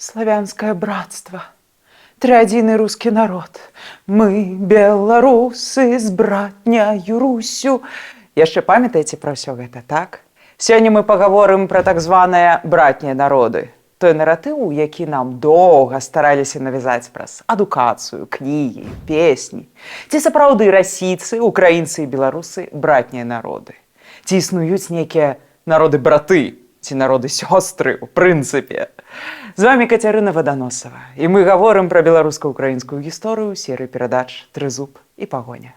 Славянское братство, триадзійны русский народ. Мы, беларусы, з братняю Русю. Яшчэ памятаеце пра ўсё гэта, так? Сёння мы пагаворым пра так званыя братнія народы. Той наратыў, які нам доўга стараліся навязаць праз адукацыю, кнігі, песні. Ці сапраўды расійцы, украінцы і беларусы братнія народы? Ці існуюць нейкія народы-браты, ці народы-сёстры, у прынцыпе? З вами Кацярына Ваданосава, і мы гаворым пра беларуска-украінскую гісторыю серыі перадач «Трызуб і пагоня».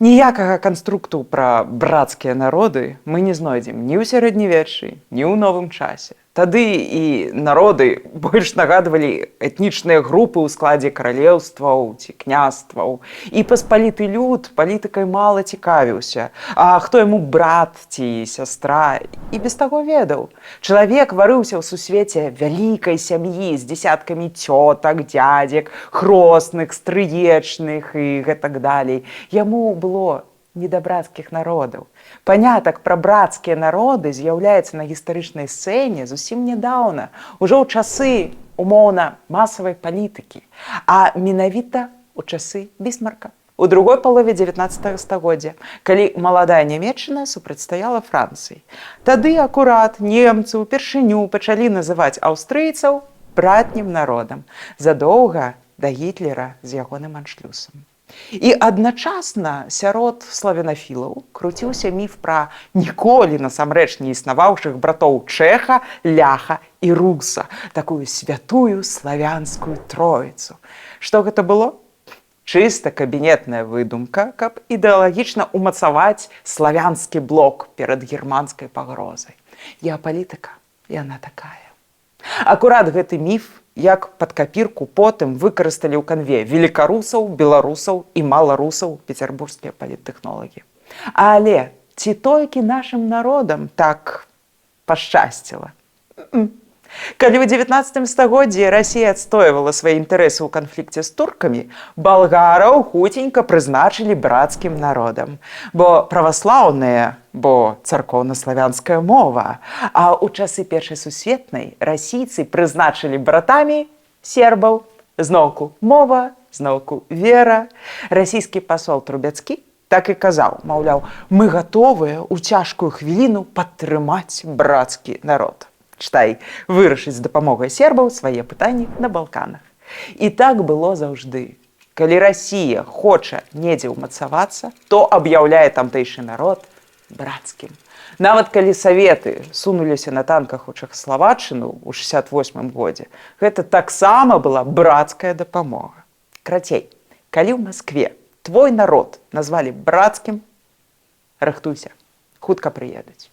Ніякага канструкту пра брацкія народы мы не знойдзем ні ў сярэднявеччы, ні ў новым часе. Тады і народы больш нагадвалі этнічныя групы ў складзе каралеўстваў ці княстваў. І паспаліты люд палітыкай мала цікавіўся. А хто яму брат ці сястра? І без таго ведаў. Чалавек варыўся ў сусвеце вялікай сям'і з дзесяткамі цётак, дзядзек, хросных, стрыечных і гэтак далей. Яму было не да брацкіх народаў. Панятак пра брацкія народы з'яўляецца на гістарычнай сцэне зусім нядаўна, ужо ў часы, умоўна, масавай палітыкі, а менавіта ў часы Бісмарка. У другой палове 19 стагоддзя, калі маладая Нямецчына супрацьстаяла Францыі. Тады акурат немцы ўпершыню пачалі называць аўстрыйцаў братнім народам, задоўга да Гітлера з ягоным аншлюсам. І адначасна сярод славянафілаў круціўся міф пра ніколі насамрэч не існаваўшых братоў Чэха, Ляха і Руса, такую святую славянскую троіцу. Што гэта было? Чыста кабінетная выдумка, каб ідэалагічна ўмацаваць славянскі блок перад германскай пагрозай. Геапалітыка, яна такая. Акурат гэты міф, як пад капірку потым выкарысталі ў канве велікарусаў, беларусаў і маларусаў пецярбургскія паліттэхнолагі. Але ці толькі нашым народам так пашчасціла? Калі ў 19 стагоддзі Расія адстойвала свае інтарэсы ў канфлікце з туркамі, балгараў хуценька прызначылі брацкім народам. Бо праваслаўныя, бо царкоўна-славянская мова. А ў часы Першай сусветнай расійцы прызначылі братамі сербаў. Зноўку мова, зноўку вера. Расійскі пасол Трубецкі так і казаў, маўляў, мы гатовыя ў цяжкую хвіліну падтрымаць брацкі народ. Чытай, вырашыць з дапамогай сербаў свае пытанні на Балканах. І так было заўжды. Калі Расія хоча недзе ўмацавацца, то аб'яўляе тамтэйшы народ брацкім. Нават калі саветы сунуліся на танках у Чэхаславаччыну ў 68 годзе, гэта таксама была брацкая дапамога. Крацей, калі ў Маскве твой народ назвалі брацкім, рыхтуйся, хутка прыедуць.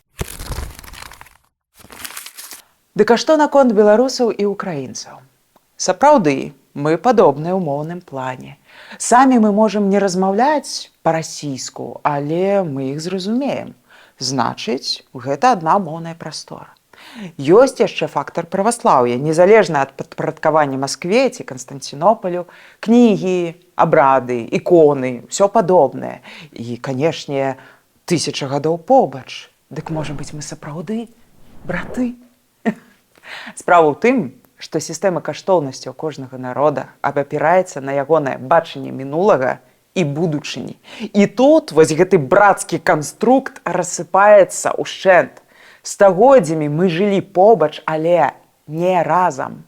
Дык а што наконт беларусаў і украінцаў? Сапраўды, мы падобныя ў моўным плане. Самі мы можам не размаўляць па-расійску, але мы іх зразумеем. Значыць, гэта адна моўная прастора. Ёсць яшчэ фактар праваслаўя, незалежна ад падпарадкавання Маскве ці Канстанцінопалю, кнігі, абрады, іконы, ўсё падобнае. І, канешне, 1000 гадоў побач. Дык, можа быць, мы сапраўды браты? Справа ў тым, што сістэма каштоўнасцяў кожнага народа абапіраецца на ягонае бачанне мінулага і будучыні. І тут вось гэты брацкі канструкт рассыпаецца ўшчэнт. Стагоддзямі мы жылі побач, але не разам.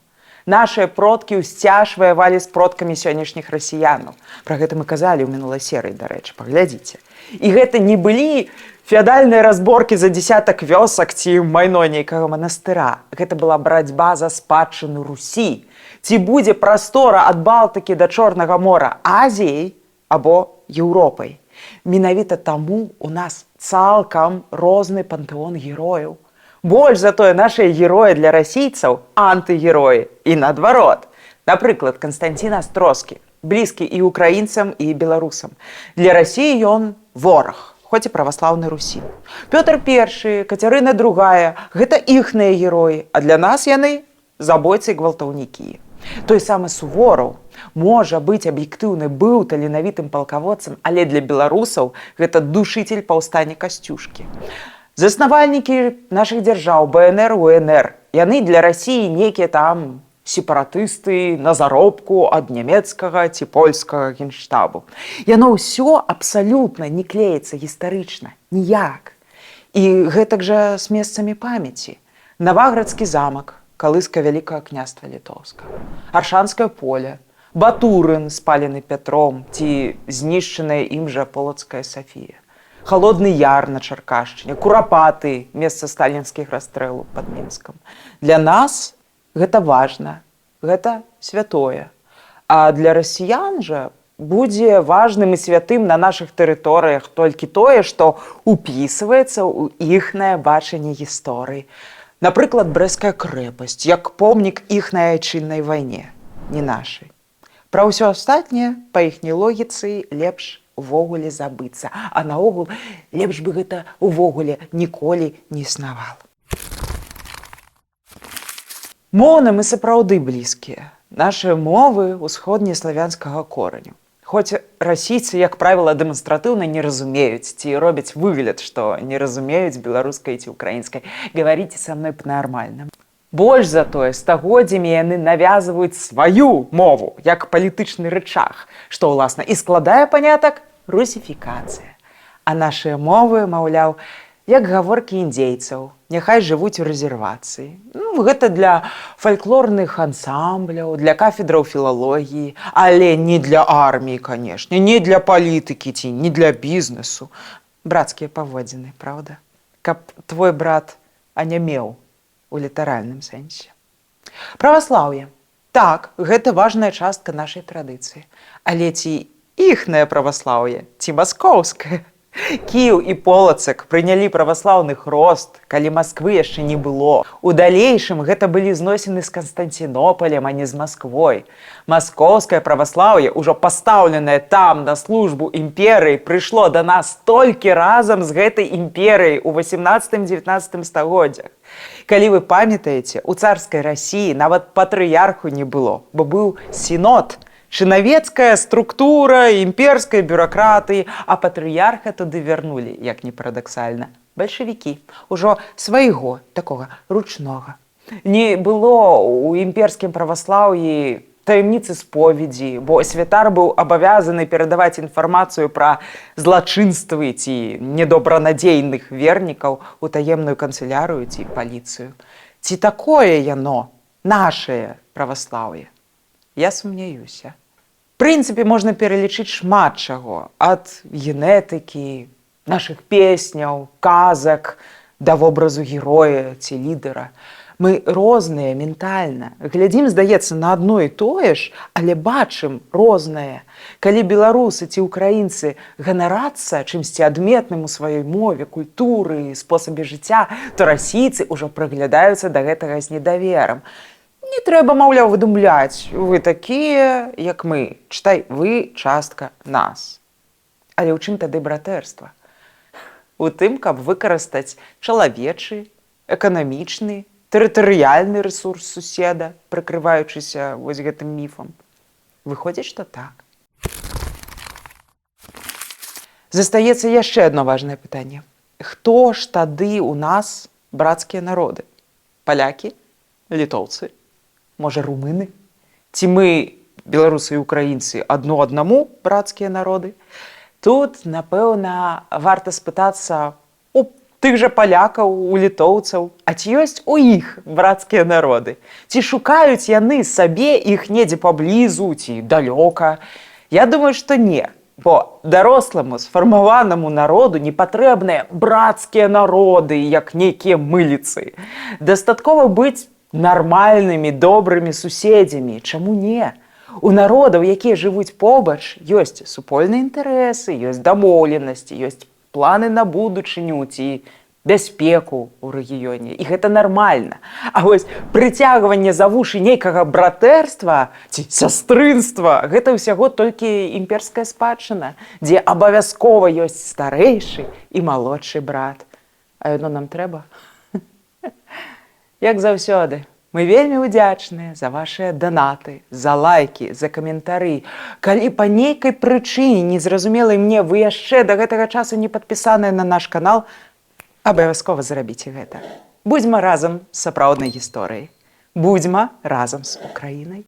Нашыя продкі ўсцяж ваявалі з продкамі сённяшніх расіянаў. Пра гэта мы казалі ў мінулай серыі, дарэчы, паглядзіце. І гэта не былі феадальныя разборкі за дзесятак вёсак ці майно нейкага манастыра. Гэта была барацьба за спадчыну Русі. Ці будзе прастора ад Балтыкі да Чорнага мора Азіяй або Еўропай. Менавіта таму у нас цалкам розны пантэон герояў. Больш за тое, нашыя героі для расійцаў антыгероі і наадварот. Напрыклад, Канстанцін Астроскі, блізкі і украінцам, і беларусам. Для Расіі ён вораг, хоць і праваслаўны русін. Пётр I, Кацярына II – гэта іхныя героі, а для нас яны забойцы і гвалтаўнікі. Той самы Сувораў, можа быць, аб'ектыўны быў таленавітым палкаводцам, але для беларусаў гэта душитель паўстання Касцюшкі. Заснавальнікі нашых дзяржаў БНР, УНР Яны для Расіі некія там сепаратысты на заробку ад нямецкага ці польскага генштабу. Яно ўсё абсалютна не клеіцца гістарычна, ніяк. І гэтак жа з месцамі памяці. Наваградскі замак, калыска Вялікага княства Літоўскага, Аршанскае поле, Батурын, спалены Пятром, ці знішчаная ім жа Полацкая Сафія, Халодны Яр на Чаркашчыне, Курапаты, месца сталінскіх расстрэлаў пад Мінскам. Для нас гэта важна, гэта святое. А для расіян жа будзе важным і святым на нашых тэрыторыях толькі тое, што упісваецца ў іхнае бачанне гісторыі. Напрыклад, Брэсцкая крэпасць, як помнік іхнай айчыннай вайне, не нашай. Пра ўсё астатняе, па іхняй логіцы, лепш увогуле забыцца. А наогул, лепш бы гэта увогуле ніколі не існавала. Моўна мы сапраўды блізкія. Нашы мовы ўсходнеславянскага кораню. Хоць расійцы, як правіла, дэманстратыўна не разумеюць ці робяць выгляд, што не разумеюць беларускай ці украінскай. Гаварыце са мной па-нармальнаму. Больш за тое, стагоддзямі яны навязваюць сваю мову, як палітычны рычаг, што, ўласна, і складае панятак русіфікацыя. А нашыя мовы, маўляў, як гаворкі індзейцаў, няхай жывуць у рэзервацыі. Гэта для фальклорных ансамбляў, для кафедраў філалогіі, але не для арміі, канешне, не для палітыкі ці не для бізнесу. Брацкія паводзіны, праўда? Каб твой брат анямеў у літаральным сэнсе. Праваслаўе. Так, гэта важная частка нашай традыцыі. Але ці іхнае праваслаўе, ці маскоўскае? Кіеў і Полацак прынялі праваслаўны хрост, калі Масквы яшчэ не было. У далейшым гэта былі зносіны з Канстанцінопалем, а не з Масквой. Маскоўскае праваслаўе, ужо пастаўленае там на службу імперыі, прыйшло да нас толькі разам з гэтай імперыяй у 18-19 стагоддзях. Калі вы памятаеце, у царскай Расіі нават патрыярху не было, бо быў сінод. Чынавецкая структура імперскай бюракратыі, а патрыярха туды вярнулі, як ні парадаксальна, бальшавікі, ужо свайго, такога ручнога. Не было ў імперскім праваслаўі таямніцы споведзі, бо святар быў абавязаны перадаваць інфармацыю пра злачынствы ці недобранадзейных вернікаў у таемную канцылярыю ці паліцыю. Ці такое яно, нашае праваслаўе? Я сумняюся. В прынцыпе, можна пералічыць шмат чаго. Ад генетыкі, нашых песняў, казак, да вобразу героя ці лідара. Мы розныя ментальна. Глядзім, здаецца, на адно і тое ж, але бачым рознае. Калі беларусы ці ўкраінцы ганарацца чымсьці адметным у сваёй мове, культуры, спосабе жыцця, то расійцы ўжо прыглядаюцца да гэтага з недаверам. Не трэба, маўляў, выдумляць. Вы такія, як мы. Чытай, вы частка нас. Але ў чым тады братэрства? У тым, каб выкарыстаць чалавечы, эканамічны, тэрытарыяльны рэсурс суседа, прыкрываючыся вось гэтым міфам. Выходзіць, што так. Застаецца яшчэ адно важнае пытанне. Хто ж тады ў нас брацкія народы? Палякі? Літоўцы? Можа, румыны? Ці мы, беларусы і украінцы, адно аднаму брацкія народы? Тут, напэўна, варта спытацца у тых жа палякаў, у літоўцаў, а ці ёсць у іх брацкія народы? Ці шукаюць яны сабе іх недзе паблізу ці далёка? Я думаю, што не. Бо даросламу, сфармаванаму народу не патрэбныя брацкія народы, як нейкія мыліцы. Дастаткова быць нармальнымі, добрымі суседзямі. Чаму не? У народаў, якія жывуць побач, ёсць супольныя інтарэсы, ёсць дамоўленасці, ёсць планы на будучыню ці бяспеку ў рэгіёне. І гэта нармальна. А вось прыцягванне за вушы нейкага братэрства ці сястрынства – гэта ўсяго толькі імперская спадчына, дзе абавязкова ёсць старэйшы і малодшы брат. А яно нам трэба? Як заўсёды, мы вельмі ўдзячныя за вашыя данаты, за лайкі, за каментары. Калі па нейкай прычыне незразумелай мне вы яшчэ да гэтага часу не падпісаныя на наш канал, абавязкова зрабіце гэта. Будзьма разам з сапраўднай гісторыяй. Будзьма разам з Украінай.